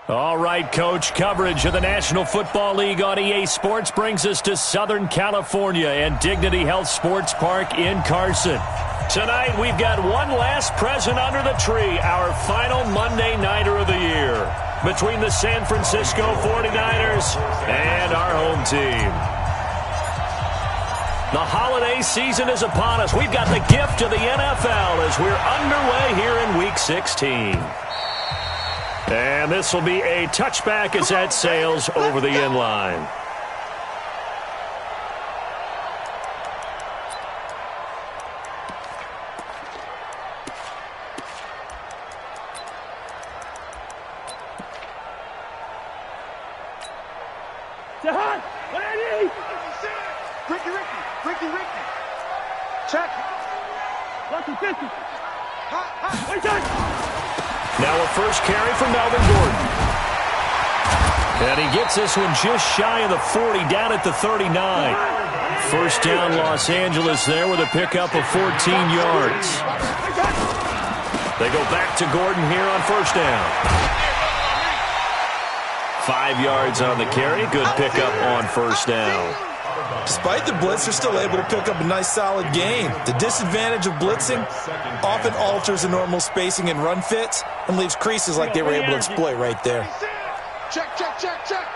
All right, Coach, coverage of the National Football League on EA Sports brings us to Southern California and Dignity Health Sports Park in Carson. Tonight, we've got one last present under the tree, our final Monday Nighter of the year, between the San Francisco 49ers and our home team. The holiday season is upon us. We've got the gift of the NFL as we're underway here in Week 16. And this will be a touchback as that sails over the end line. Now a first carry for Melvin Gordon. And he gets this one just shy of the 40, down at the 39. First down, Los Angeles there with a pickup of 14 yards. They go back to Gordon here on first down. 5 yards on the carry. Good pickup on first down. Despite the blitz, they're still able to pick up a nice, solid gain. The disadvantage of blitzing often alters the normal spacing and run fits and leaves creases like they were able to exploit right there. Check, check, check, check.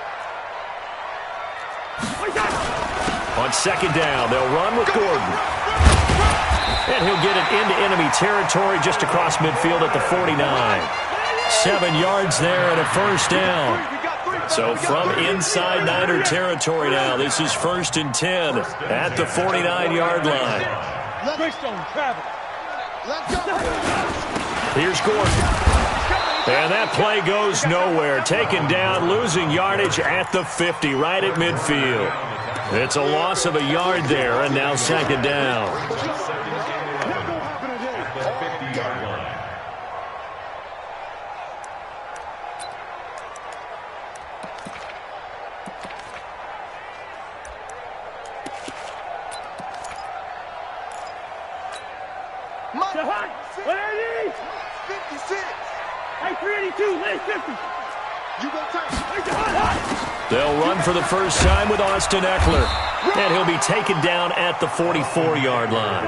On second down, they'll run with Gordon. And he'll get it into enemy territory just across midfield at the 49. 7 yards there and a first down. So from inside Niner territory now, this is 1st and 10 at the 49-yard line. Here's Gordon. And that play goes nowhere. Taken down, losing yardage at the 50, right at midfield. It's a loss of a yard there, and now second down. They'll run for the first time with Austin Eckler. And he'll be taken down at the 44-yard line.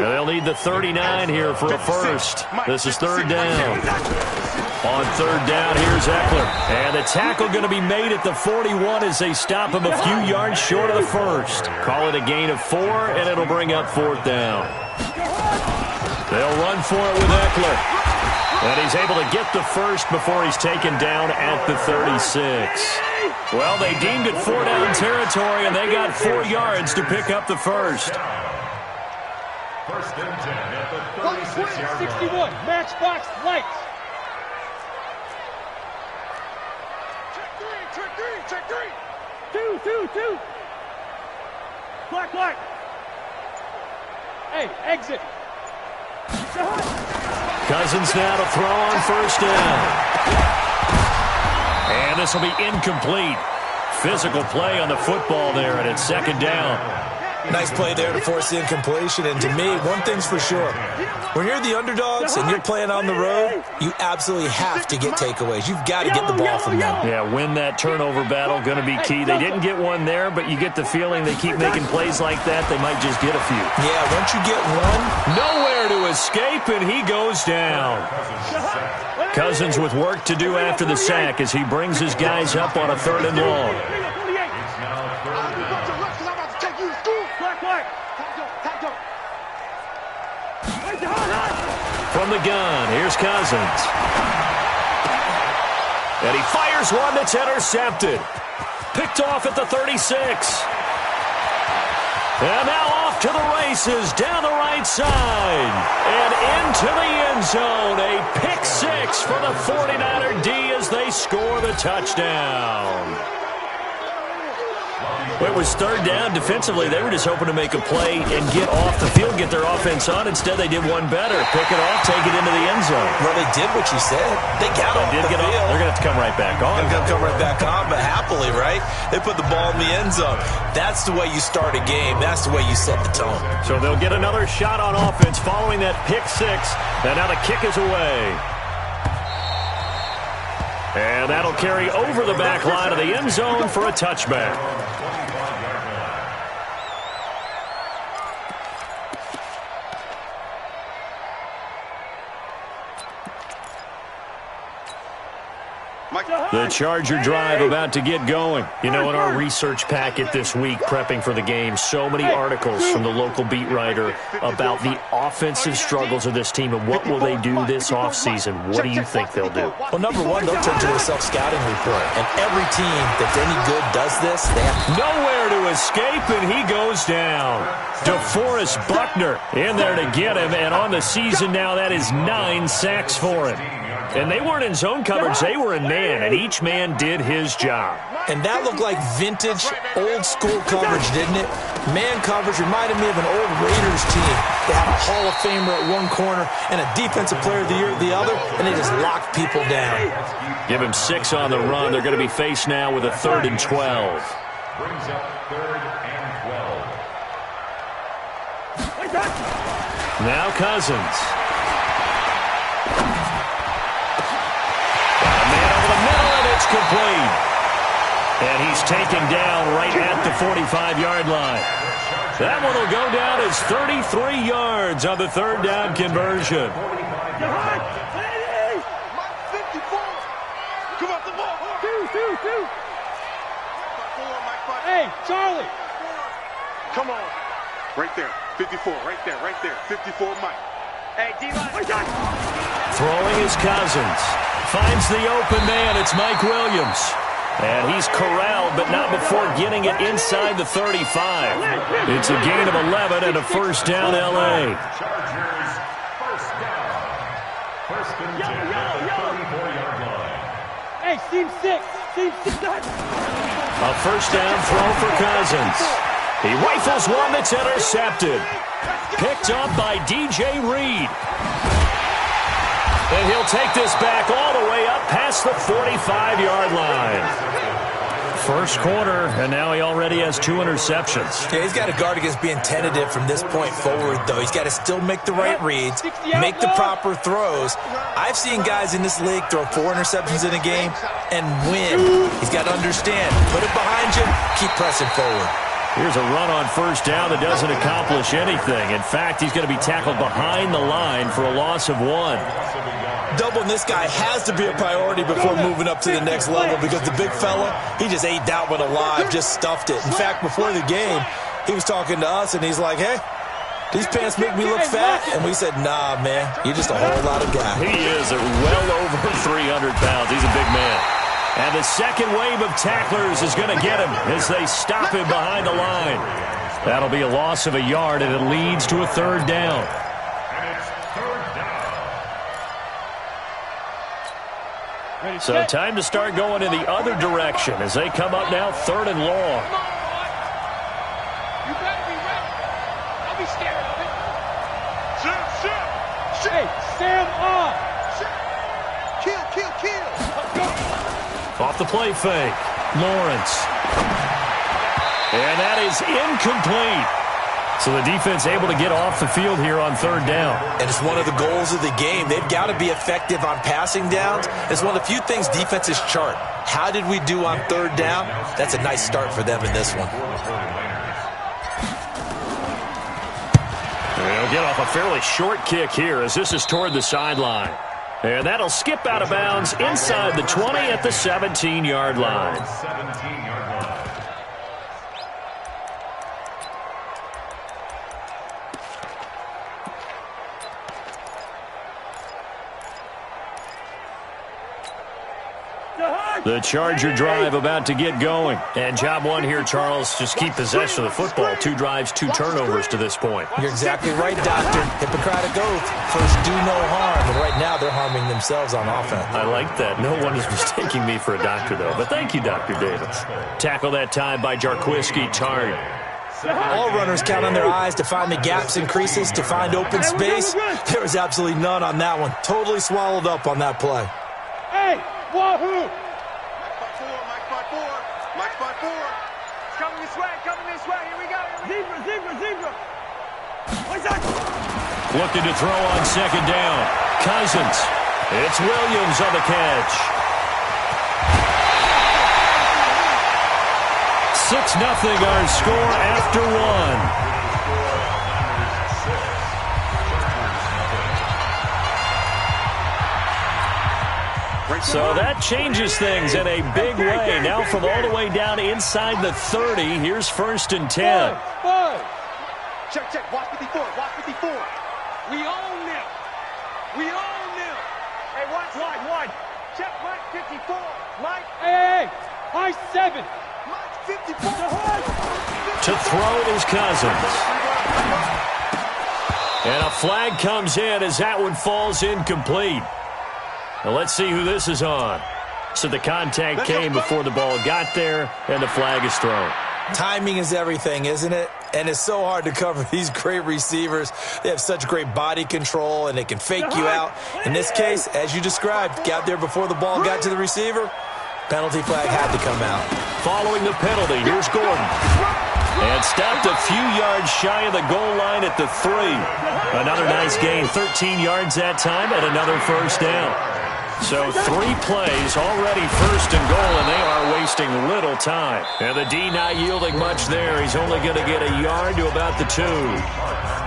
And they'll need the 39 here for a first. This is third down. On third down, here's Eckler. And the tackle going to be made at the 41 as they stop him a few yards short of the first. Call it a gain of 4, and it'll bring up fourth down. They'll run for it with Eckler. And he's able to get the first before he's taken down at the 36. Well, they deemed it 4-down territory, and they got 4 yards to pick up the first. 1st and 10 at the 36-yard line. 61, matchbox lights. Check three. 2. Black. Hey, exit. Cousins now to throw on first down. And this will be incomplete. Physical play on the football there, and it's second down. Nice play there to force the incompletion. And to me, one thing's for sure. When you're the underdogs and you're playing on the road, you absolutely have to get takeaways. You've got to get the ball from them. Yeah, win that turnover battle, going to be key. They didn't get one there, but you get the feeling they keep making plays like that, they might just get a few. Yeah, once you get one. Nowhere to escape, and he goes down. Cousins with work to do after the sack as he brings his guys up on a 3rd and long. From the gun, here's Cousins. And he fires one that's intercepted. Picked off at the 36. And now off to the races, down the right side. And into the end zone. A pick 6 for the 49er D as they score the touchdown. It was third down. Defensively, they were just hoping to make a play and get off the field, get their offense on. Instead, they did one better. Pick it off, take it into the end zone. Well, they did what you said. They got off the field. They're going to have to come right back on. They're going to come right back on, but happily, right? They put the ball in the end zone. That's the way you start a game. That's the way you set the tone. So they'll get another shot on offense following that pick 6. And now the kick is away. And that'll carry over the back line of the end zone for a touchback. The Charger drive about to get going. You know, in our research packet this week, prepping for the game, so many articles from the local beat writer about the offensive struggles of this team and what will they do this offseason. What do you think they'll do? Well, number one, they'll turn to a self-scouting report. And every team that's any good does this. They have nowhere to escape, and he goes down. DeForest Buckner in there to get him, and on the season now, that is 9 sacks for him. And they weren't in zone coverage, they were in man, and each man did his job. And that looked like vintage, old-school coverage, didn't it? Man coverage reminded me of an old Raiders team. They had a Hall of Famer at one corner and a Defensive Player of the Year at the other, and they just locked people down. Give him 6 on the run. They're going to be faced now with a 3rd and 12. Brings up 3rd and 12. Now Cousins. It's complete. And he's taken down right at the 45-yard line. That one will go down as 33 yards on the 3rd down conversion. Come off the ball. Two. Hey, Charlie. Come on. Right there. 54. Right there. 54, Mike. Hey, D-line. Throwing is Cousins. Finds the open man. It's Mike Williams. And he's corralled, but not before getting it inside the 35. It's a gain of 11 and a 1st down, L.A. Chargers, 1st down. 1st and 10 at the 34-yard line. Hey, seam 6. A 1st down throw for Cousins. He rifles one that's intercepted. Picked up by DJ Reed. And he'll take this back all the way up past the 45-yard line. First quarter, and now he already has 2 interceptions. Yeah, he's got to guard against being tentative from this point forward, though. He's got to still make the right reads, make the proper throws. I've seen guys in this league throw 4 interceptions in a game and win. He's got to understand, put it behind you, keep pressing forward. Here's a run on 1st down that doesn't accomplish anything. In fact, he's going to be tackled behind the line for a loss of 1. Doubling this guy has to be a priority before moving up to the next level because the big fella, he just ate that one alive, just stuffed it. In fact, before the game, he was talking to us, and he's like, hey, these pants make me look fat. And we said, nah, man, you're just a whole lot of guy. He is at well over 300 pounds. He's a big man. And the second wave of tacklers is going to get him as they stop him behind the line. That'll be a loss of a yard, and it leads to a 3rd down. And it's 3rd down. So time to start going in the other direction as they come up now 3rd and long. You better be ready. I'll be scared of it. Shoot. Hey, Sam on. Kill. Off the play fake. Lawrence. And that is incomplete. So the defense able to get off the field here on 3rd down. And it's one of the goals of the game. They've got to be effective on passing downs. It's one of the few things defenses chart. How did we do on 3rd down? That's a nice start for them in this one. They'll get off a fairly short kick here as this is toward the sideline. And that'll skip out of bounds inside the 20 at the 17-yard line. 17-yard line. The Charger drive about to get going. And job 1 here, Charles, just keep possession of the football. 2 drives, 2 turnovers to this point. You're exactly right, Doctor. Hippocratic oath. First, do no harm. And right now, they're harming themselves on offense. I like that. No one is mistaking me for a doctor, though. But thank you, Dr. Davis. Tackle that time by Jarquiski Tart. All runners count on their eyes to find the gaps and creases, to find open space. There was absolutely none on that one. Totally swallowed up on that play. Hey, wahoo! Mike's by 4. It's coming this way. Here we go. Zebra. What's that? Looking to throw on 2nd down. Cousins. It's Williams on the catch. 6-0 our score after one. So that changes things in a big way. Now from all the way down inside the 30, here's 1st and 10. Check, check. Watch 54. Watch 54. We own them. We own them. Hey, watch wide. Check Mike 54. Mike. Hey, high 7. Mike 54. To throw is Cousins. And a flag comes in as that one falls incomplete. Now let's see who this is on. So the contact came before the ball got there, and the flag is thrown. Timing is everything, isn't it? And it's so hard to cover these great receivers. They have such great body control, and they can fake you out. In this case, as you described, got there before the ball got to the receiver. Penalty flag had to come out. Following the penalty, here's Gordon. And stopped a few yards shy of the goal line at the 3. Another nice gain, 13 yards that time, and another first down. So 3 plays, already 1st and goal, and they are wasting little time. And the D not yielding much there. He's only going to get a yard to about the 2.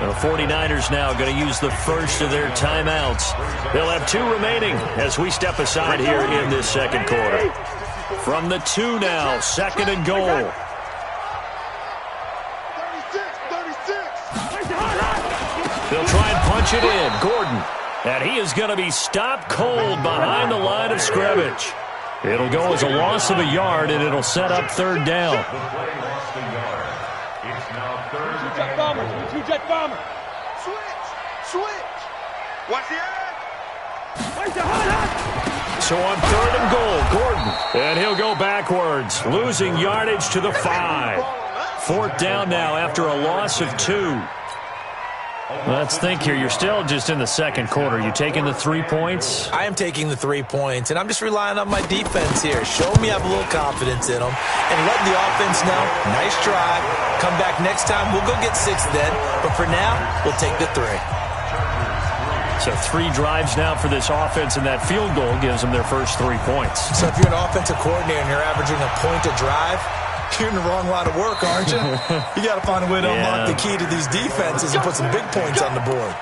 The 49ers now going to use the first of their timeouts. They'll have 2 remaining as we step aside here in this second quarter. From the 2 now, 2nd and goal. 36. They'll try and punch it in. Gordon. And he is going to be stopped cold behind the line of scrimmage. It'll go as a loss of a yard, and it'll set up 3rd down. Two-jet bomber. Two-jet bomber. Switch. Watch the edge. So on 3rd and goal, Gordon. And he'll go backwards, losing yardage to the 5. 4th down now after a loss of 2. Let's think here. You're still just in the second quarter. You taking the 3 points? I am taking the 3 points, and I'm just relying on my defense here. Show me I have a little confidence in them, and let the offense know, nice drive. Come back next time. We'll go get 6 then, but for now, we'll take the 3. So 3 drives now for this offense, and that field goal gives them their first 3 points. So if you're an offensive coordinator and you're averaging a point a drive, you're in the wrong line of work, aren't you? You got to find a way to unlock the key to these defenses and put some big points on the board.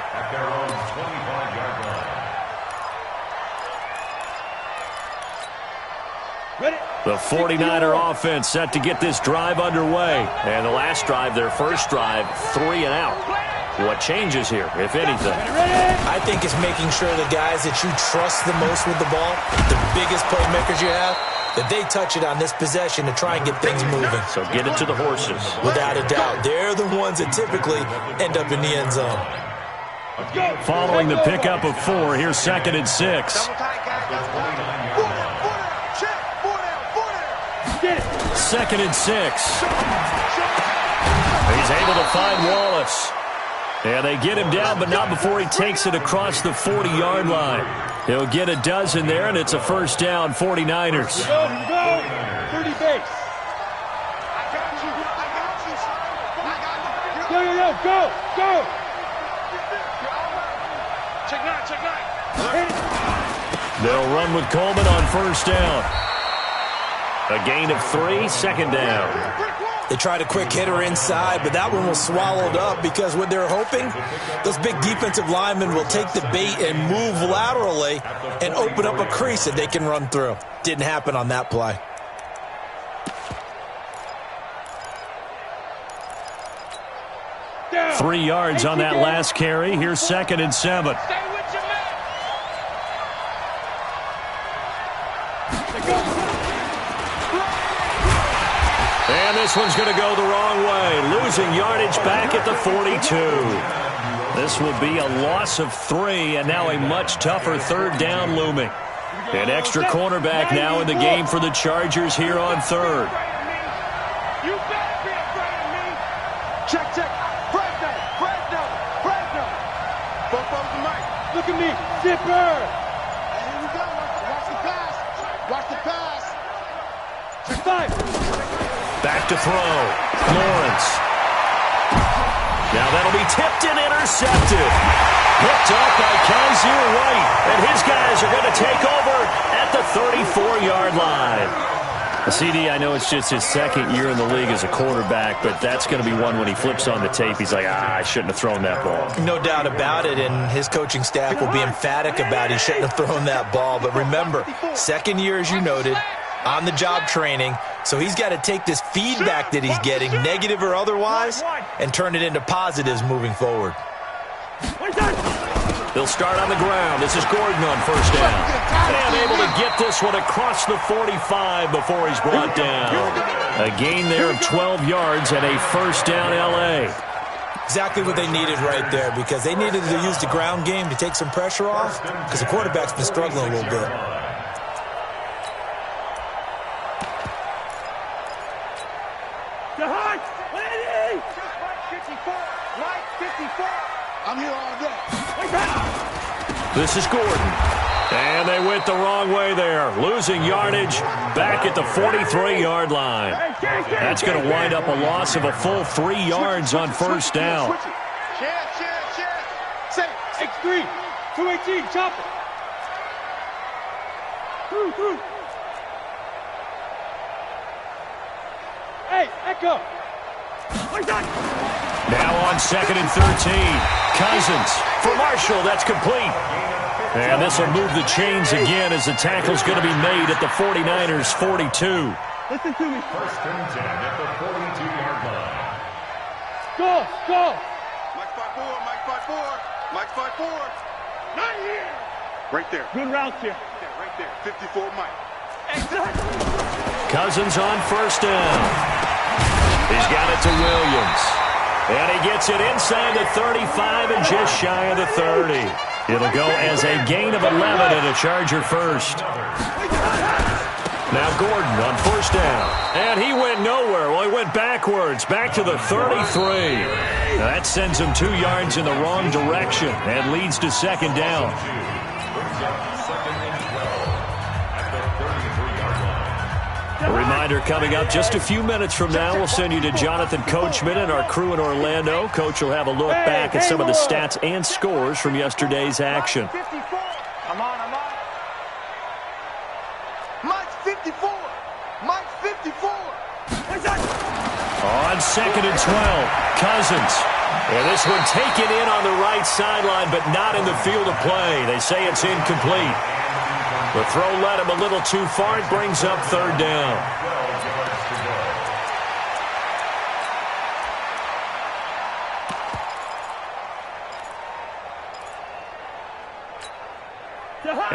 The 49er offense set to get this drive underway. And the last drive, their first drive, 3 and out. What changes here, if anything? I think it's making sure the guys that you trust the most with the ball, the biggest playmakers you have, that they touch it on this possession to try and get things moving. So get it to the horses. Without a doubt. They're the ones that typically end up in the end zone. Following the pickup of 4, here's 2nd and 6. 2nd and 6. He's able to find Wallace. And they get him down, but not before he takes it across the 40-yard line. He'll get a dozen there, and it's a first down, 49ers. Go. 30 base. Go. Check 9. They'll run with Coleman on first down. A gain of 3, 2nd down. They tried a quick hitter inside, but that one was swallowed up because what they're hoping, those big defensive linemen will take the bait and move laterally and open up a crease that they can run through. Didn't happen on that play. Down. 3 yards on that last carry. Here's 2nd and 7. And this one's going to go the wrong way, losing yardage back at the 42. This will be a loss of 3, and now a much tougher 3rd down looming. An extra cornerback now in the game for the Chargers here on 3rd. You better be afraid of me. Check. Fresno. Both of them, Mike. Look at me. Zipper. Here we go. Watch the pass. Check 5. Back to throw. Lawrence. Now that'll be tipped and intercepted. Picked up by Kaiser White. And his guys are going to take over at the 34-yard line. CD, I know it's just his second year in the league as a quarterback, but that's going to be one when he flips on the tape. He's like, I shouldn't have thrown that ball. No doubt about it, and his coaching staff will be emphatic about he shouldn't have thrown that ball. But remember, second year, as you noted, on-the-job training, so he's got to take this feedback that he's getting, negative or otherwise, and turn it into positives moving forward. They'll start on the ground. This is Gordon on first down. And able to get this one across the 45 before he's brought down. A gain there of 12 yards and a first down L.A. Exactly what they needed right there, because they needed to use the ground game to take some pressure off, because the quarterback's been struggling a little bit. I'm here all day. This is Gordon. And they went the wrong way there. Losing yardage back at the 43-yard line. That's going to wind up a loss of a full 3 yards on first down. X3, 218, chop it. Through. Hey, Echo. Now on 2nd and 13. Cousins for Marshall. That's complete. And this will move the chains again as the tackle's going to be made at the 49ers' 42. Listen to me. First and 10 at the 42-yard line. Go. Mike 5-4, Mike 5-4, Mike 5-4. Not here. Right there. Good route here. Right there. 54 Mike. Exactly. Cousins on first down. He's got it to Williams. And he gets it inside the 35 and just shy of the 30. It'll go as a gain of 11 and a Charger first. Now Gordon on first down. And he went nowhere. Well, he went backwards, back to the 33. Now that sends him 2 yards in the wrong direction and leads to second down. A reminder coming up just a few minutes from now, we'll send you to Jonathan Coachman and our crew in Orlando. Coach will have a look back at some of the stats and scores from yesterday's action. I'm on. Mike's 54. Mike's 54. On 2nd and 12, Cousins. And this one taken in on the right sideline, but not in the field of play. They say it's incomplete. The throw led him a little too far. It brings up third down.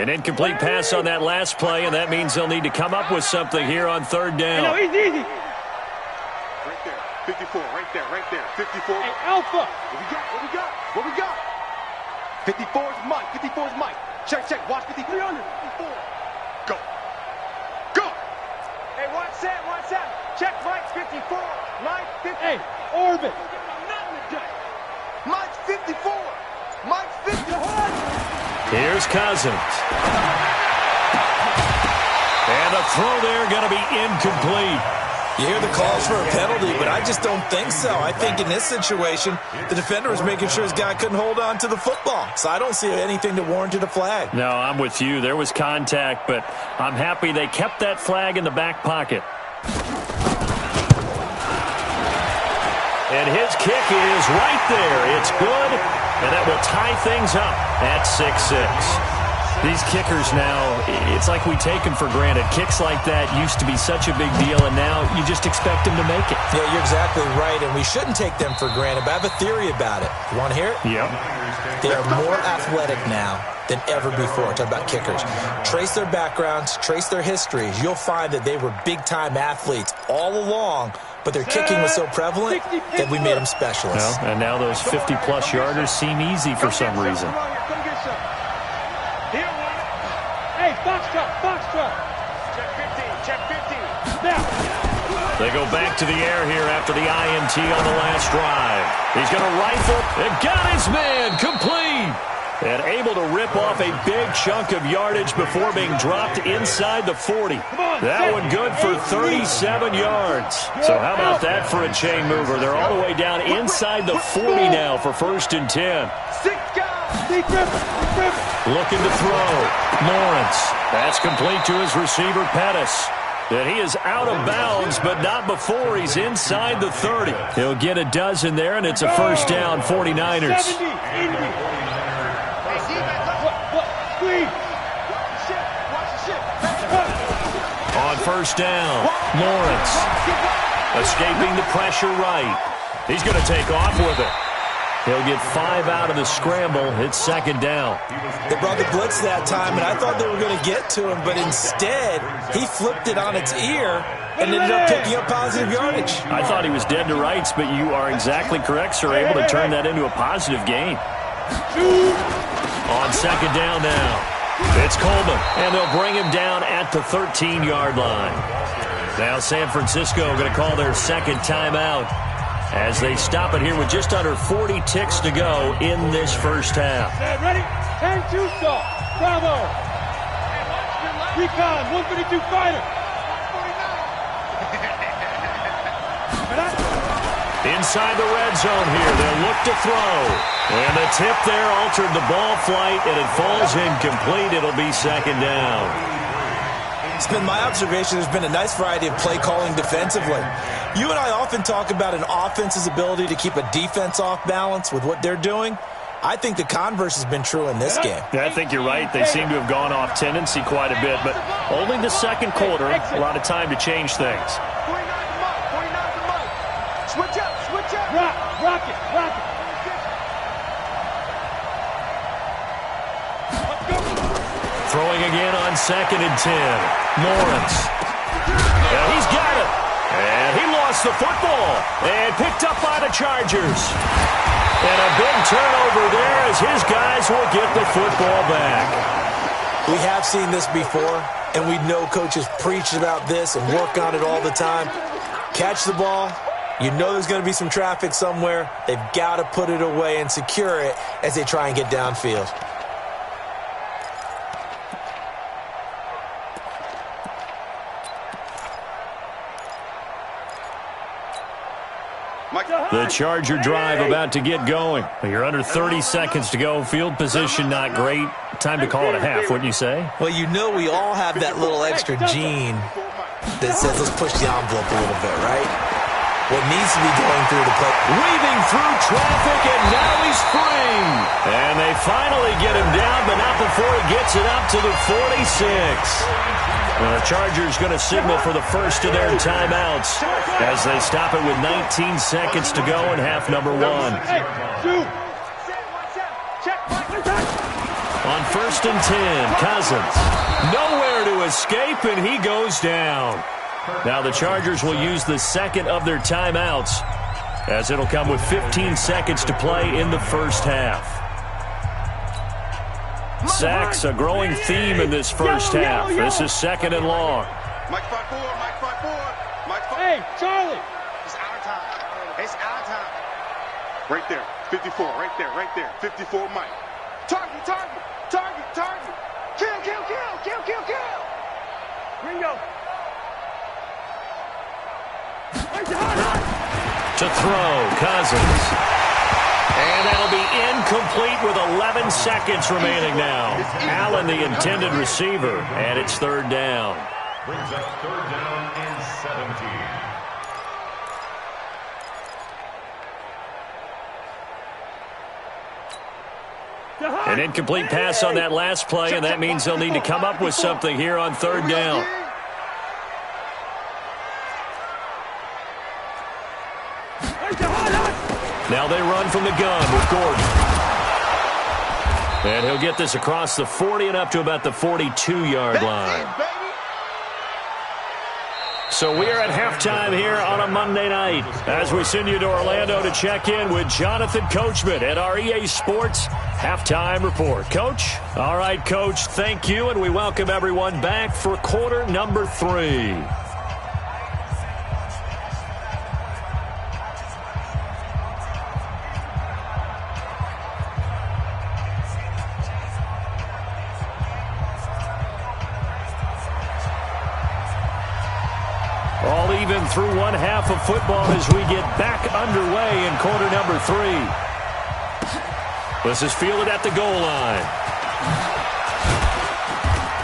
An incomplete pass on that last play, and that means they'll need to come up with something here on third down. No, easy. Right there. 54. Right there. 54. Hey, Alpha. What we got? 54 is Mike. 54 is Mike. Check. Watch 53. 54. Go. Hey, watch that. Check Mike's 54. Mike 54. Hey, orbit. Mike's 54. Mike's 54. Here's Cousins. And a throw there going to be incomplete. You hear the calls for a penalty, but I just don't think so. I think in this situation, the defender was making sure his guy couldn't hold on to the football. So I don't see anything that warranted a flag. No, I'm with you. There was contact, but I'm happy they kept that flag in the back pocket. And his kick is right there. It's good, and that will tie things up at 6-6. These kickers now, it's like we take them for granted. Kicks like that used to be such a big deal, and now you just expect them to make it. Yeah, you're exactly right, and we shouldn't take them for granted, but I have a theory about it. You want to hear it? Yep. They are more athletic now than ever before. Talk about kickers. Trace their backgrounds, trace their histories. You'll find that they were big-time athletes all along, but their kicking was so prevalent that we made them specialists. Well, and now those 50-plus yarders seem easy for some reason. Hey, box truck. Check 15. Now. They go back to the air here after the INT on the last drive. He's going to rifle. And got his man complete. And able to rip off a big chunk of yardage before being dropped inside the 40. That one good for 37 yards. So how about that for a chain mover? They're all the way down inside the 40 now for 1st and 10. Looking to throw. Lawrence. That's complete to his receiver, Pettis. that he is out of bounds, but not before he's inside the 30. He'll get a dozen there, and it's a first down, 49ers. 70, Indy. On first down, Lawrence escaping the pressure right. He's going to take off with it. He'll get 5 out of the scramble. It's second down. They brought the blitz that time, and I thought they were going to get to him, but instead, he flipped it on its ear and ended up picking up positive yardage. I thought he was dead to rights, but you are exactly correct, sir. Able to turn that into a positive gain. On second down now, it's Coleman, and they'll bring him down at the 13-yard line. Now San Francisco going to call their second timeout as they stop it here with just under 40 ticks to go in this first half. Ready? 10-2 stop. Bravo. Recon, 132 fighter. Inside the red zone here, they'll look to throw. And the tip there altered the ball flight, and it falls incomplete. It'll be second down. It's been my observation there's been a nice variety of play calling defensively. You and I often talk about an offense's ability to keep a defense off balance with what they're doing. I think the converse has been true in this game. Yeah, I think you're right. They seem to have gone off tendency quite a bit, but only the second quarter, a lot of time to change things. 49 to Mike, 49 to Mike. Switch up, switch up. Rock it, rock it. Throwing again on second and 10. Lawrence. And he's got it. And he lost the football. And picked up by the Chargers. And a big turnover there as his guys will get the football back. We have seen this before, and we know coaches preach about this and work on it all the time. Catch the ball. You know there's going to be some traffic somewhere. They've got to put it away and secure it as they try and get downfield. The Charger drive about to get going. You're under 30 seconds to go. Field position not great. Time to call it a half, wouldn't you say? Well, you know we all have that little extra gene that says let's push the envelope a little bit, right? What needs to be going through the play. Weaving through traffic, and now he's free. And they finally get him down, but not before he gets it up to the 46. The Chargers going to signal for the first of their timeouts as they stop it with 19 seconds to go in half number 1. On first and 10, Cousins. Nowhere to escape, and he goes down. Now the Chargers will use the second of their timeouts as it'll come with 15 seconds to play in the first half. Sacks, a growing theme in this first half. This is second and long. Mike 5-4, Mike 5-4, Mike 5-4. Hey, Charlie. It's out of time. It's out of time. Right there, 54, right there, right there. 54, Mike. Target, target, target, target. Kill, kill, kill, kill, kill, kill. Ringo. To throw, Cousins. And that'll be incomplete with 11 seconds remaining now. Allen, the intended receiver, and it's third down. Brings up third down and 17. An incomplete pass on that last play, and that means they'll need to come up with something here on third down. Now they run from the gun with Gordon. And he'll get this across the 40 and up to about the 42-yard line. So we are at halftime here on a Monday night as we send you to Orlando to check in with Jonathan Coachman at our EA Sports Halftime Report. Coach? All right, Coach, thank you, and we welcome everyone back for quarter number 3. All even through one half of football as we get back underway in quarter number 3. This is fielded at the goal line.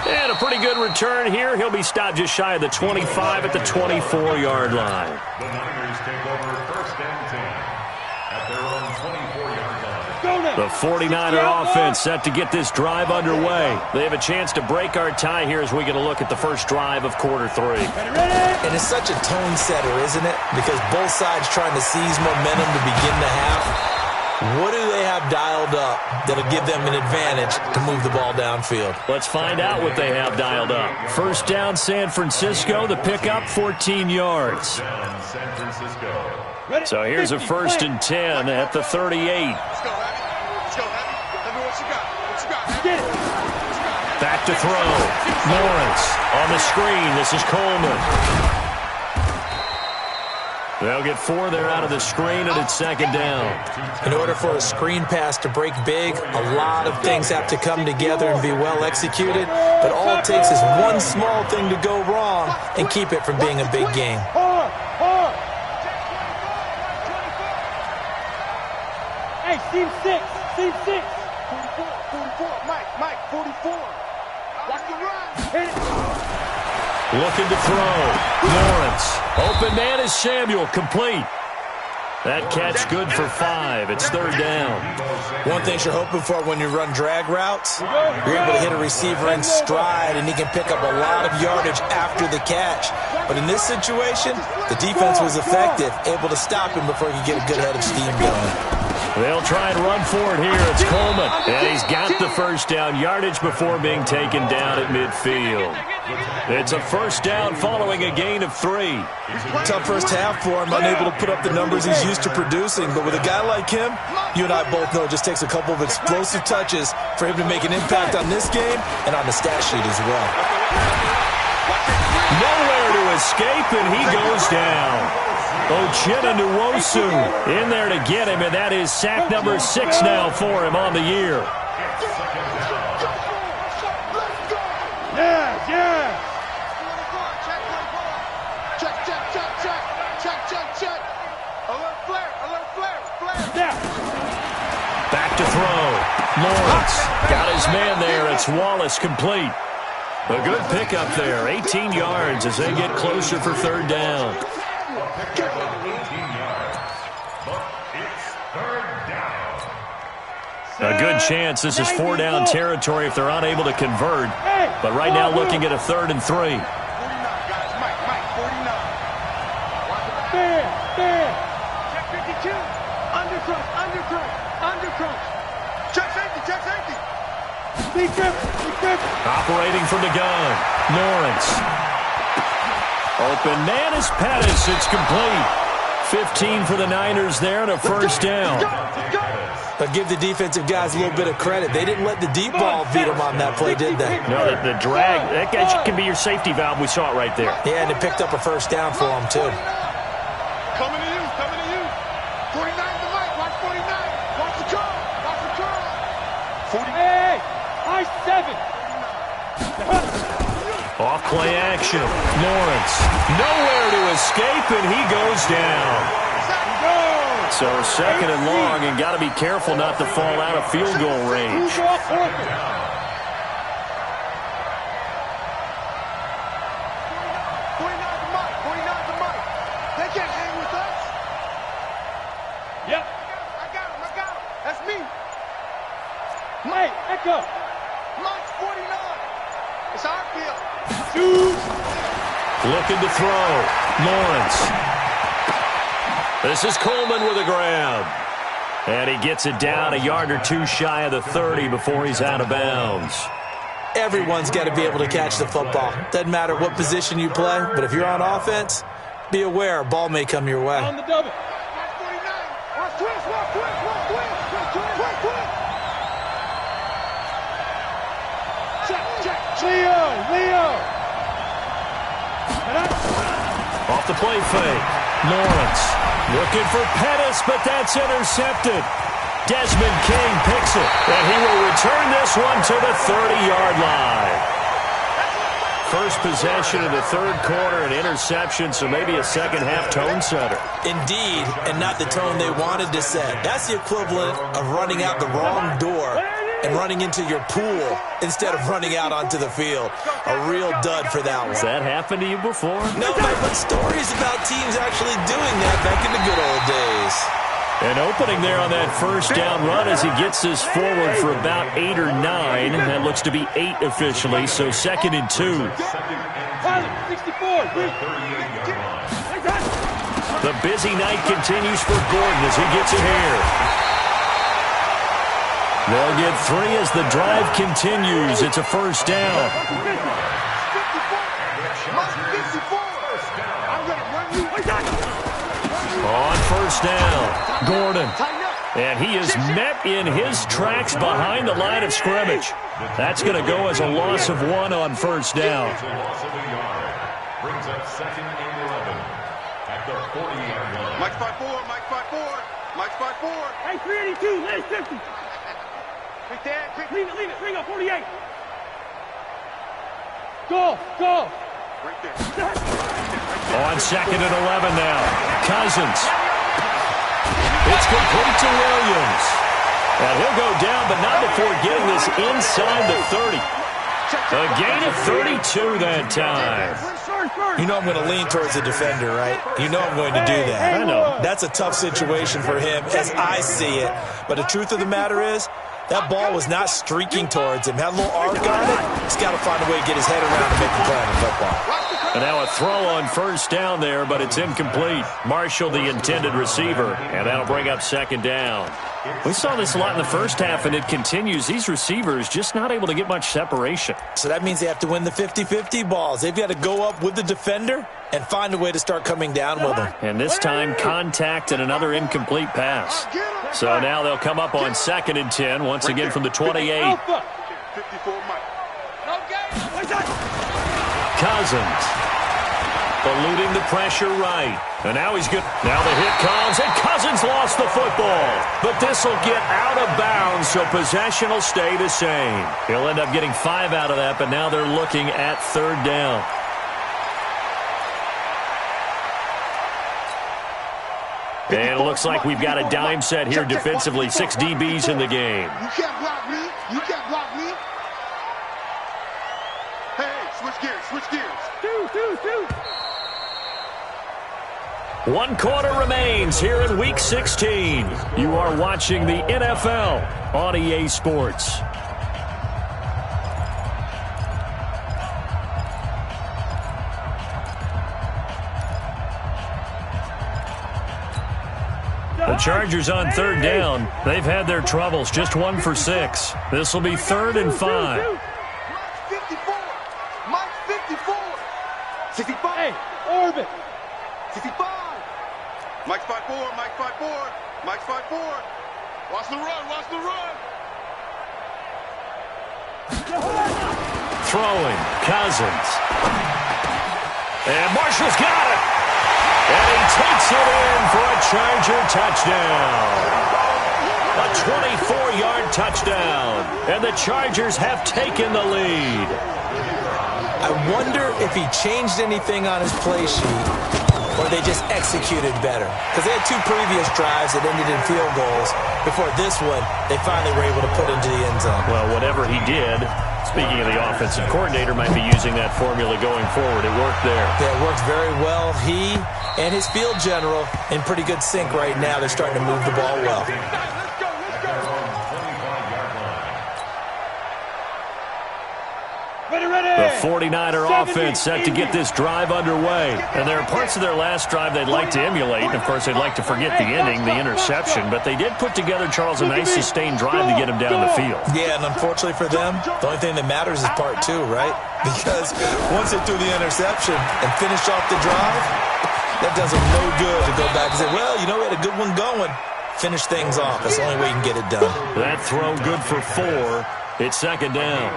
And a pretty good return here. He'll be stopped just shy of the 25 at the 24-yard line. The Niners take over 1st and 10 at their own 24-yard line. The 49er offense set to get this drive underway. They have a chance to break our tie here as we get a look at the first drive of quarter 3. And it's such a tone setter, isn't it? Because both sides trying to seize momentum to begin the half. What do they have dialed up that'll give them an advantage to move the ball downfield? Let's find out what they have dialed up. First down, San Francisco. The pickup, 14 yards. San Francisco. So here's a 1st and 10 at the 38. Let's go, Abby. Let's go, Abby. Tell me what you got. What you got, Get it. Back to throw. Lawrence on the screen. This is Coleman. They'll get 4 there out of the screen, and it's 2nd down. In order for a screen pass to break big, a lot of things have to come together and be well executed. But all it takes is one small thing to go wrong and keep it from being a big game. Hard. Hey, seam 6. Seam 6. 44. Mike, 44. Watch the run. Hit it. Looking to throw. Lawrence. Open man is Samuel. Complete. That catch good for 5. It's 3rd down. One thing you're hoping for when you run drag routes, you're able to hit a receiver in stride, and he can pick up a lot of yardage after the catch. But in this situation, the defense was effective, able to stop him before he could get a good head of steam going. They'll try and run for it here. It's Coleman. And he's got the first down yardage before being taken down at midfield. It's a first down following a gain of 3. Tough first half for him, unable to put up the numbers he's used to producing. But with a guy like him, you and I both know it just takes a couple of explosive touches for him to make an impact on this game and on the stat sheet as well. Nowhere to escape, and he goes down. Ochena Nwosu in there to get him, and that is sack number 6 now for him on the year. Yeah. Check. Alert flare. Yeah. Back to throw. Lawrence got his man there. It's Wallace complete. A good pickup there. 18 yards as they get closer for 3rd down. A good chance this is 4-down territory if they're unable to convert. But right now looking at a 3rd and 3. 49, guys. Mike, 49. Fair. Check 52. Undercrunch. Check safety. Big trip. Operating from the gun. Lawrence. Open man is Pettis. It's complete. 15 for the Niners there and a first down. But give the defensive guys a little bit of credit. They didn't let the deep ball beat them on that play, did they? No, the drag, that can be your safety valve. We saw it right there. Yeah, and it picked up a first down for them, too. Coming to you. 49 to Mike. Watch 49. Watch the curl. 40. Hey, high 7. Off play action. Lawrence. Nowhere to escape, and he goes down. So 2nd and long, and got to be careful not to fall out of field goal range. 49 to Mike. They can't hang with us. Yep. I got him. That's me. Hey, echo. Mike's 49. It's our field. Looking to throw. Lawrence. This is Coleman with a grab. And he gets it down a yard or 2 shy of the 30 before he's out of bounds. Everyone's got to be able to catch the football. Doesn't matter what position you play, but if you're on offense, be aware a ball may come your way. On the double. Watch 49. Watch twist. Check. Leo. Off the play fake. Lawrence looking for Pettis, but that's intercepted. Desmond King picks it, and he will return this one to the 30-yard line. First possession of the 3rd quarter, an interception, so maybe a second-half tone setter. Indeed, and not the tone they wanted to set. That's the equivalent of running out the wrong door and running into your pool instead of running out onto the field. A real dud for that one. Has that happened to you before? No, but stories about teams actually doing that back in the good old days. An opening there on that first down run as he gets this forward for about 8 or 9. That looks to be 8 officially, so 2nd and 2. 64. The busy night continues for Gordon as he gets it here. They'll get 3 as the drive continues. It's a first down. On first down, Gordon. And he is met in his tracks behind the line of scrimmage. That's going to go as a loss of 1 on first down. Brings up 2nd and 11 at the 40-yard line. Mike 5-4, Mike 5-4, Mike 5-4. Hey, 382, last 50. Quick, Dad, quick. Leave it, bring up 48. Go. Right there. On 2nd and 11 now, Cousins. It's complete to Williams. And he'll go down, but not before getting this inside the 30. A gain of 32 that time. You know I'm going to lean towards the defender, right? You know I'm going to do that. I know. That's a tough situation for him as I see it. But the truth of the matter is, that ball was not streaking towards him. Had a little arc on it. He's got to find a way to get his head around and make the play on the football. And now a throw on first down there, but it's incomplete. Marshall, the intended receiver, and that'll bring up 2nd down. We saw this a lot in the first half, and it continues. These receivers just not able to get much separation. So that means they have to win the 50-50 balls. They've got to go up with the defender and find a way to start coming down with them. And this time, contact and another incomplete pass. So now they'll come up on 2nd and 10, once again from the 28. 54, Mike. Cousins eluding the pressure right. And now he's good. Now the hit comes, and Cousins lost the football. But this will get out of bounds, so possession will stay the same. He'll end up getting 5 out of that, but now they're looking at 3rd down. And it looks like we've got a dime set here defensively. 6 DBs in the game. You can't block me. You can't block me. Hey, switch gears. 2. 1 quarter remains here in Week 16. You are watching the NFL on EA Sports. The Chargers on 3rd down. They've had their troubles, just 1 for 6. This will be 3rd and 5. 54. Mike 54. 65. Hey, orbit. 65. Mike 5-4, Mike 5-4, Mike 5-4. Watch the run. Throwing, Cousins. And Marshall's got it. And he takes it in for a Charger touchdown. A 24-yard touchdown. And the Chargers have taken the lead. I wonder if he changed anything on his play sheet or they just executed better. Because they had 2 previous drives that ended in field goals. Before this one, they finally were able to put into the end zone. Well, whatever he did, speaking of the offensive coordinator, might be using that formula going forward. It worked there. Yeah, it worked very well. He and his field general in pretty good sync right now. They're starting to move the ball well. The 49er offense set to get this drive underway. And there are parts of their last drive they'd like to emulate. And, of course, they'd like to forget the ending, the interception. But they did put together, Charles, a nice sustained drive to get him down the field. Yeah, and unfortunately for them, the only thing that matters is part 2, right? Because once they threw the interception and finished off the drive, that does them no good to go back and say, well, you know, we had a good one going. Finish things off. That's the only way you can get it done. That throw good for 4. It's 2nd down.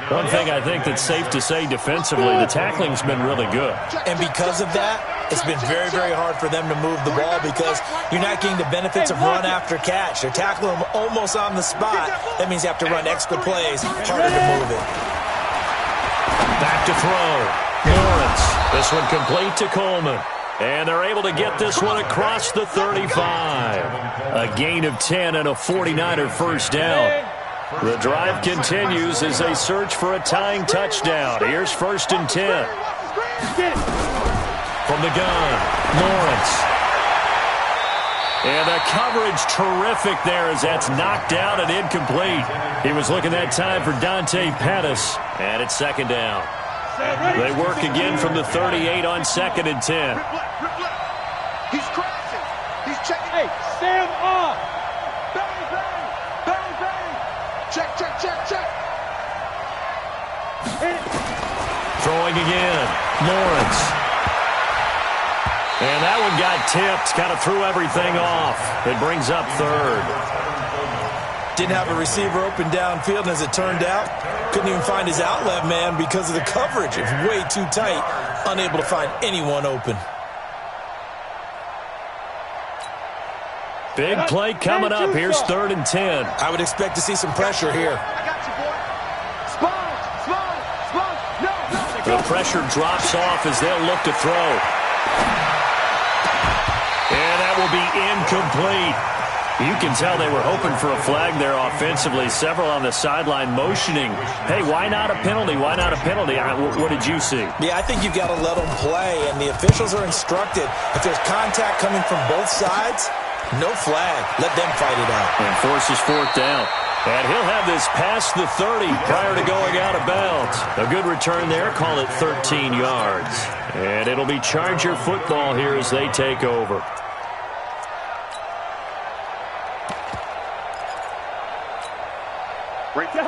One thing I think that's safe to say defensively, the tackling's been really good. And because of that, it's been very, very hard for them to move the ball because you're not getting the benefits of run after catch. They're tackling them almost on the spot. That means you have to run extra plays, harder to move it. Back to throw. Lawrence. This one complete to Coleman. And they're able to get this one across the 35. A gain of 10 and a 49er first down. The drive continues as they search for a tying touchdown. Here's 1st and 10. From the gun, Lawrence. And the coverage terrific there as that's knocked out and incomplete. He was looking that time for Dante Pettis. And it's 2nd down. They work again from the 38 on 2nd and 10. He's crashing. He's checking. Hey, Sam off. Bang, bang. Bang, bang. Check, check, check, check. Throwing again, Lawrence. And that one got tipped, kind of threw everything off. It brings up 3rd. Didn't have a receiver open downfield, and as it turned out, couldn't even find his outlet man because of the coverage. It was way too tight, unable to find anyone open. Big play coming up. Here's 3rd and 10. I would expect to see some pressure here. I got you, boy. Sponge. No. The pressure drops off as they'll look to throw. And that will be incomplete. You can tell they were hoping for a flag there offensively. Several on the sideline motioning. Hey, why not a penalty? Why not a penalty? What did you see? Yeah, I think you've got to let them play, and the officials are instructed. If there's contact coming from both sides, no flag. Let them fight it out. And forces 4th down. And he'll have this past the 30 prior to going out of bounds. A good return there. Call it 13 yards. And it'll be Charger football here as they take over.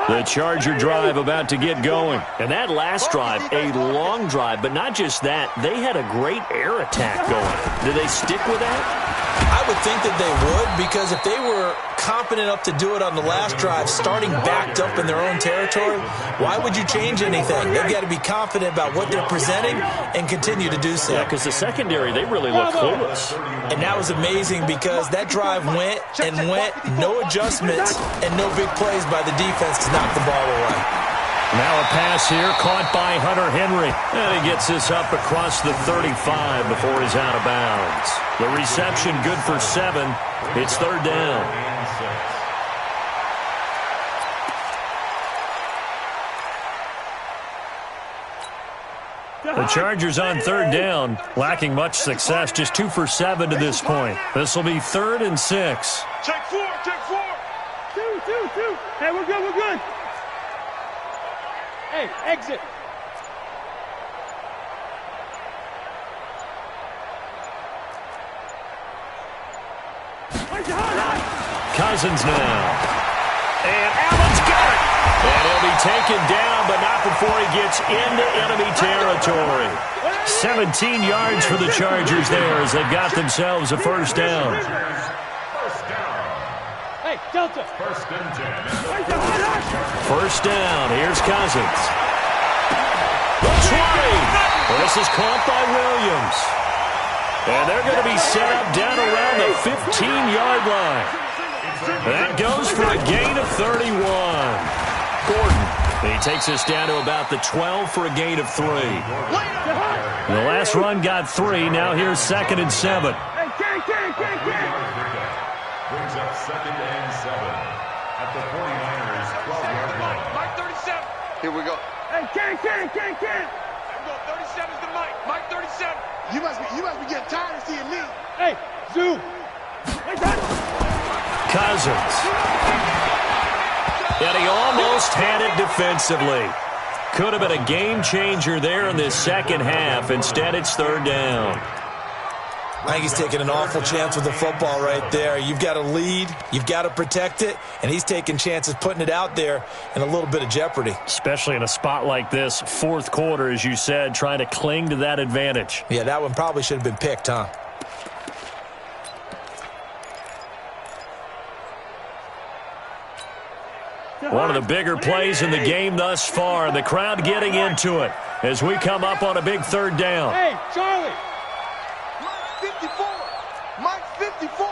The Charger drive about to get going. And that last drive, a long drive, but not just that. They had a great air attack going. Did they stick with that? I would think that they would, because if they were confident enough to do it on the last drive, starting backed up in their own territory, why would you change anything? They've got to be confident about what they're presenting and continue to do so. Yeah, because the secondary, they really look clueless. And that was amazing because that drive went and went, no adjustments, and no big plays by the defense to knock the ball away. Now a pass here caught by Hunter Henry. And he gets this up across the 35 before he's out of bounds. The reception good for 7. It's 3rd down. The Chargers on 3rd down, lacking much success, just 2 for 7 to this point. This will be 3rd and 6. Check 4. Two. Hey, we're good. Hey, exit. Cousins now. And Allen's got it. And he'll be taken down, but not before he gets into enemy territory. 17 yards for the Chargers there as they've got themselves a 1st down. Hey, Delta. 1st and 10. 1st down. Here's Cousins. The 20. Well, this is caught by Williams. And they're going to be set up down around the 15-yard line. That goes for a gain of 31. Gordon. He takes us down to about the 12 for a gain of 3. The last run got 3. Now here's 2nd and 7. Hey, can. Brings up 2nd and 7 at the 49ers 12-yard line. Mike 37. Here we go. Hey, can. There we go. 37's the Mike. Mike 37. You must be getting tired of seeing me. Hey, zoom. Hey, Cousins. And he almost had it defensively. Could have been a game changer there in this second half. Instead, it's 3rd down. I think he's taking an awful chance with the football right there. You've got to lead, you've got to protect it, and he's taking chances putting it out there in a little bit of jeopardy. Especially in a spot like this, 4th quarter, as you said, trying to cling to that advantage. Yeah, that one probably should have been picked, huh? One of the bigger plays in the game thus far, and the crowd getting into it as we come up on a big 3rd down. Hey, Charlie. Mike 54. Mike 54.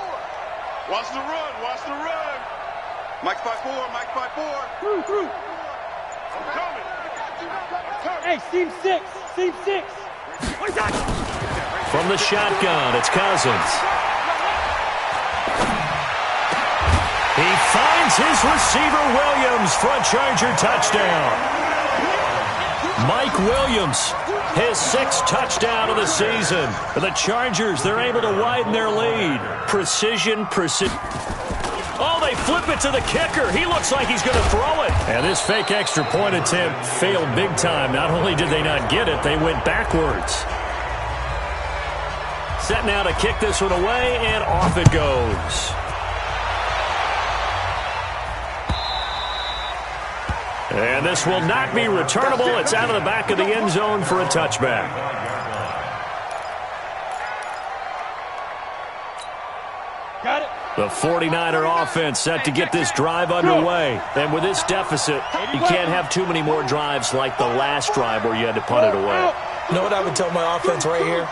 Watch the run. Mike's by 4. Through. I'm coming. Hey, seam 6. From the shotgun, it's Cousins. He finds his receiver, Williams, for a Charger touchdown. Mike Williams, his 6th touchdown of the season. For the Chargers, they're able to widen their lead. Precision. Oh, they flip it to the kicker. He looks like he's going to throw it. And this fake extra point attempt failed big time. Not only did they not get it, they went backwards. Set now to kick this one away, and off it goes. And this will not be returnable. It's out of the back of the end zone for a touchback. Got it. The 49er offense set to get this drive underway. And with this deficit, you can't have too many more drives like the last drive where you had to punt it away. You know what I would tell my offense right here?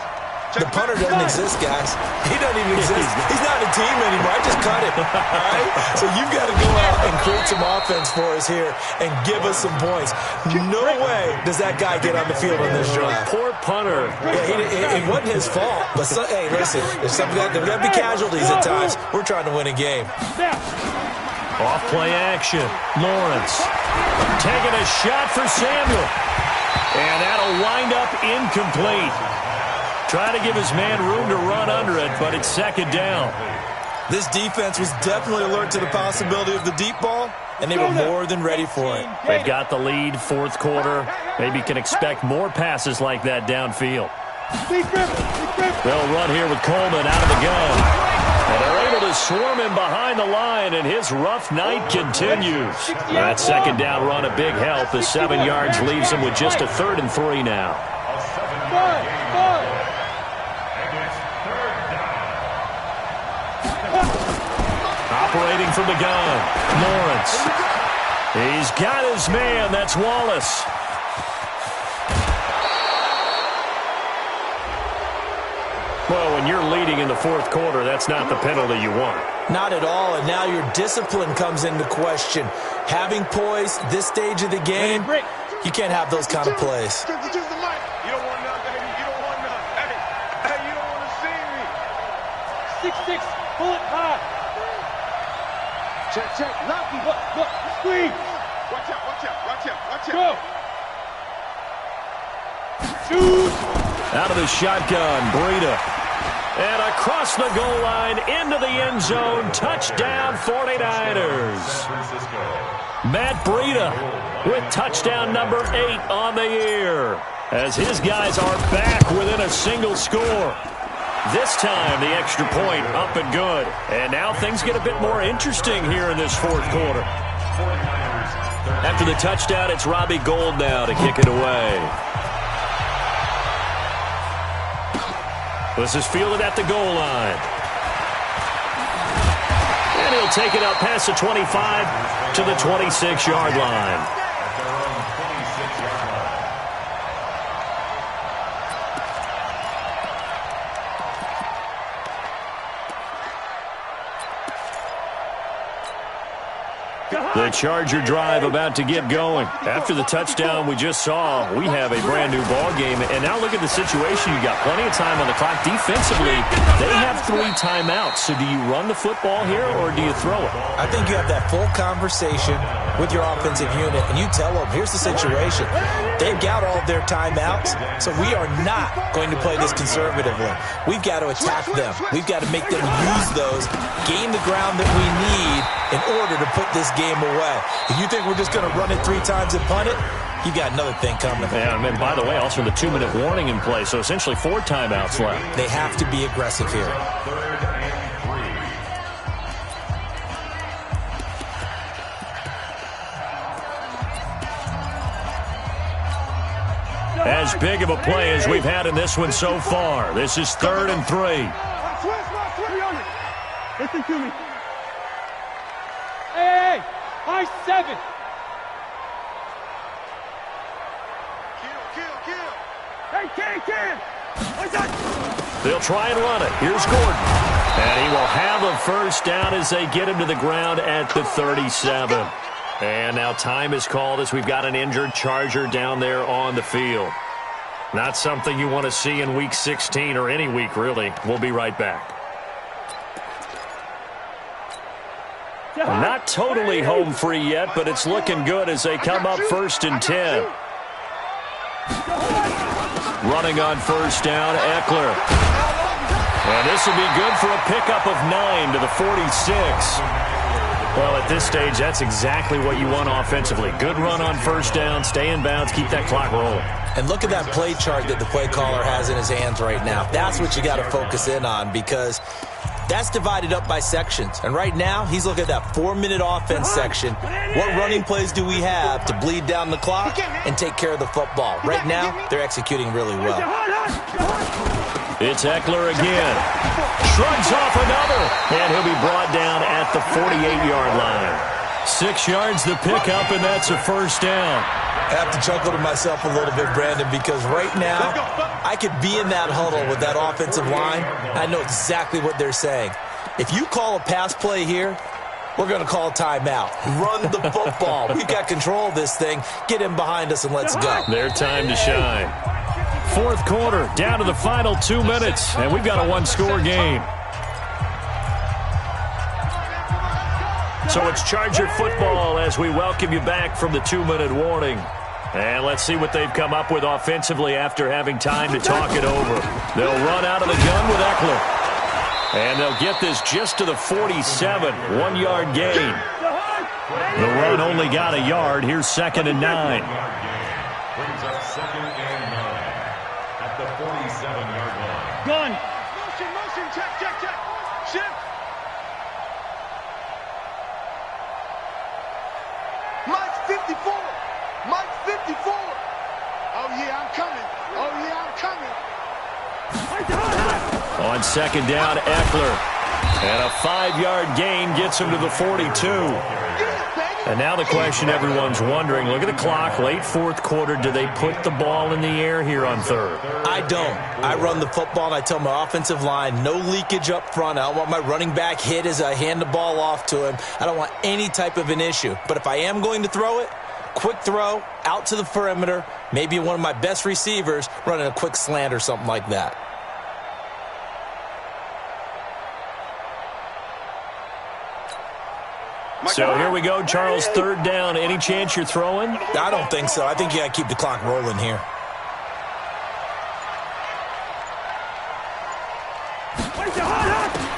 The punter doesn't exist, guys. He doesn't even exist. He's not a team anymore. I just cut him. All right? So you've got to go out and create some offense for us here and give us some points. No way does that guy get on the field on this drive. Poor punter. Yeah, it wasn't his fault. But, hey, listen, there's got to be casualties at times. We're trying to win a game. Off-play action. Lawrence taking a shot for Samuel. And that'll wind up incomplete. Trying to give his man room to run under it, but it's 2nd down. This defense was definitely alert to the possibility of the deep ball, and they were more than ready for it. They've got the lead, 4th quarter. Maybe can expect more passes like that downfield. They'll run here with Coleman out of the gun. And they're able to swarm him behind the line, and his rough night continues. That 2nd down run a big help. The 7 yards leaves him with just a 3rd and 3 now. Operating from the gun, Lawrence. He's got his man. That's Wallace. Well, when you're leading in the 4th quarter, that's not the penalty you want. Not at all, and now your discipline comes into question. Having poise this stage of the game, you can't have those kind of plays. You don't want none, baby. You don't want none. Hey, you don't want to see me. 6-6, pull it high. Check. Lock him. Look, squeeze. Watch out. Go. Shoot. Out of the shotgun, Breida. And across the goal line, into the end zone. Touchdown, 49ers. Matt Breida with touchdown number 8 on the year, as his guys are back within a single score. This time, the extra point up and good. And now things get a bit more interesting here in this 4th quarter. After the touchdown, it's Robbie Gould now to kick it away. This is fielded at the goal line. And he'll take it up past the 25 to the 26-yard line. The Charger drive about to get going. After the touchdown we just saw, we have a brand-new ball game. And now look at the situation. You got plenty of time on the clock. Defensively, they have 3 timeouts. So do you run the football here or do you throw it? I think you have that full conversation with your offensive unit, and you tell them, here's the situation. They've got all of their timeouts, so we are not going to play this conservatively. We've got to attack them. We've got to make them use those, gain the ground that we need in order to put this game away. If you think we're just going to run it 3 times and punt it, you got another thing coming. Yeah, and by the way, also the 2-minute warning in play, so essentially 4 timeouts left. They have to be aggressive here. As big of a play as we've had in this one so far. This is 3rd and 3. Listen to me. Hey, high 7. Kill. Hey, Cam. They'll try and run it. Here's Gordon. And he will have a first down as they get him to the ground at the 37. And now time is called as we've got an injured Charger down there on the field. Not something you want to see in Week 16 or any week, really. We'll be right back. Not totally home free yet, but it's looking good as they come up 1st and 10. Running on 1st down, Eckler. And this will be good for a pickup of 9 to the 46. Well, at this stage, that's exactly what you want offensively. Good run on 1st down, stay in bounds, keep that clock rolling. And look at that play chart that the play caller has in his hands right now. That's what you got to focus in on, because that's divided up by sections. And right now, he's looking at that 4-minute offense section. What running plays do we have to bleed down the clock and take care of the football? Right now, they're executing really well. It's Eckler again. Shrugs off another. And he'll be brought down at the 48-yard line. 6 yards the pickup, and that's a 1st down. I have to chuckle to myself a little bit, Brandon, because right now I could be in that huddle with that offensive line. I know exactly what they're saying. If you call a pass play here, we're going to call a timeout. Run the football. We've got control of this thing. Get him behind us and let's go. Their time to shine. 4th quarter, down to the final 2 minutes, and we've got a 1-score game. So it's Charger football as we welcome you back from the 2-minute warning. And let's see what they've come up with offensively after having time to talk it over. They'll run out of the gun with Eckler. And they'll get this just to the 47, 1-yard gain. The run only got a yard. Here's 2nd and 9. Brings up 2nd and 9 at the 47-yard line. Gun. Motion, check. Shift. Mike 54. Mike 54. Oh, yeah, I'm coming. On 2nd down, Eckler. And a 5-yard gain gets him to the 42. And now the question everyone's wondering, look at the clock, late 4th quarter, do they put the ball in the air here on 3rd? I don't. I run the football, and I tell my offensive line, no leakage up front. I don't want my running back hit as I hand the ball off to him. I don't want any type of an issue. But if I am going to throw it, quick throw, out to the perimeter, maybe one of my best receivers running a quick slant or something like that. So here we go, Charles, 3rd down. Any chance you're throwing? I don't think so. I think you got to keep the clock rolling here.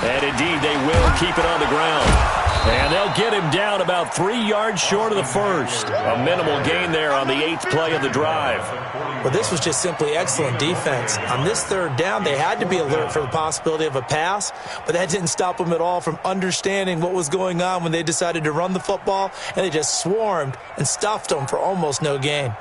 And indeed, they will keep it on the ground. And they'll get him down about 3 yards short of the 1st. A minimal gain there on the 8th play of the drive. Well, this was just simply excellent defense. On this 3rd down, they had to be alert for the possibility of a pass, but that didn't stop them at all from understanding what was going on when they decided to run the football, and they just swarmed and stuffed them for almost no gain.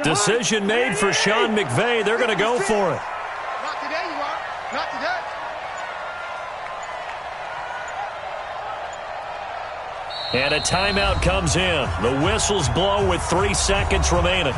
Decision made for Sean McVay. They're going to go for it. Not today, you are. Not today. And a timeout comes in. The whistles blow with 3 seconds remaining.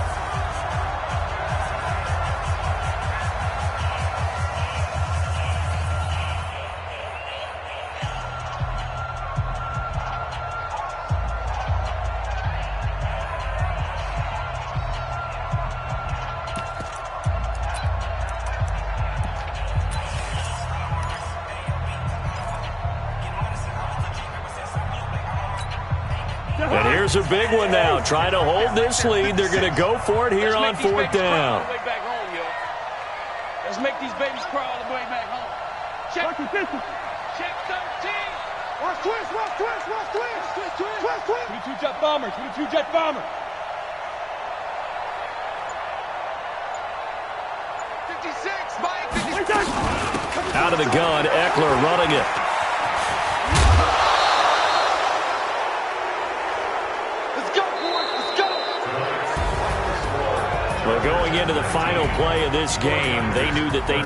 And here's a big one now. Trying to hold this lead. They're going to go for it here on 4th down. Let's make these babies cry all the way back home. Check 13. Watch twist. 22 jet bomber. 22 jet bomber. 56, Mike. 56. Out of the gun, Eckler running it. Well, going into the final play of this game, they knew that they